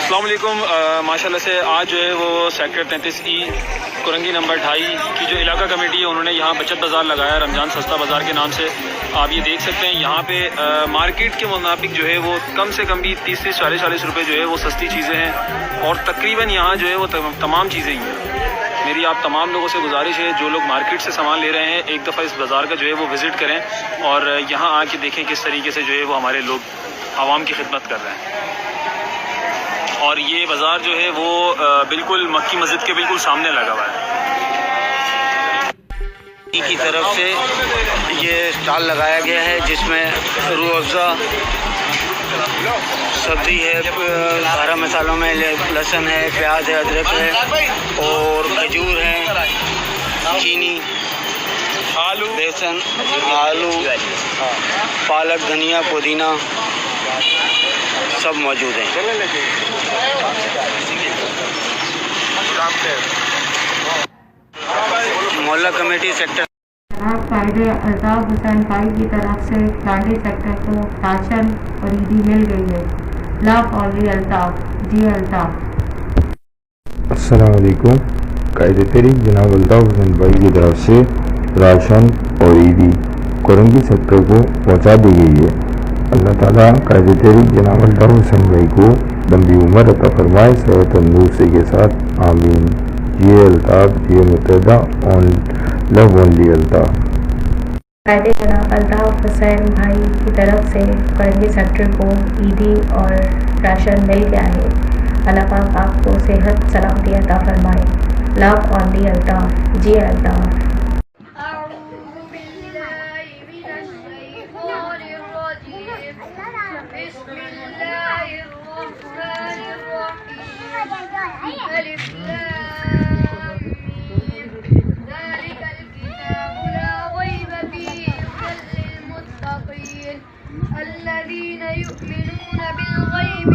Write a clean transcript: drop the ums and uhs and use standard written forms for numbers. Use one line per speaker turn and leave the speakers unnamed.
السلام علیکم. ماشاءاللہ سے آج جو ہے وہ سیکٹر 33E کرنگی نمبر 28 کی جو علاقہ کمیٹی ہے انہوں نے یہاں بچت بازار لگایا رمضان سستا بازار کے نام سے. آپ یہ دیکھ سکتے ہیں یہاں پہ مارکیٹ کے مطابق جو ہے وہ کم سے کم بھی 30-40 روپے جو ہے وہ سستی چیزیں ہیں اور تقریباً یہاں جو ہے وہ تمام چیزیں ہی ہیں. میری آپ تمام لوگوں سے گزارش ہے جو لوگ مارکیٹ سے سامان لے رہے ہیں ایک دفعہ اس بازار کا جو ہے وہ وزٹ کریں اور یہاں آ کے دیکھیں کس طریقے سے جو ہے وہ ہمارے لوگ عوام کی خدمت کر رہے ہیں. اور یہ بازار جو ہے وہ بالکل مکی مسجد کے بالکل سامنے لگا ہوا ہے.
کی طرف سے یہ اسٹال لگایا گیا ہے جس میں روح افزا سبزی ہے، 12 مسالوں میں لہسن ہے، پیاز ہے، ادرک ہے اور کھجور ہے، چینی، بیسن، آلو، پالک، دھنیا، پودینہ سب موجود ہیں. محلہ کمیٹی سیکٹر
قائد الطاف حسین بھائی کی طرف سے ڈانڈی سیکٹر کو راشن اور عیدی مل گئی ہے. لاف اونلی الطاف جی الطاف.
السلام علیکم. قائد تحریک جناب الطاف حسین بھائی کی طرف سے راشن اور عیدی کرنگی سیکٹر کو پہنچا دی گئی ہے. اللہ تعالیٰ قائد تحریک جناب الطاف حسین بھائی کو لمبی عمر عطا فرمائے، صحت تندرستی کے ساتھ، آمین. جی الطاف، جی متحدہ، لو اونلی الطاف.
قائد جناب الطاف حسین بھائی کی طرف سے کرنگی سیکٹر کو عیدی اور راشن مل گیا ہے. اللہ پاک آپ کو صحت سلامتی عطا فرمائے. لو اونلی الطاف جی الطاف.
بسم الله الرحمن الرحيم. ألف لام ميم. ذلك الكتاب لا ريب فيه هدى للمتقين الذين يؤمنون بالغيب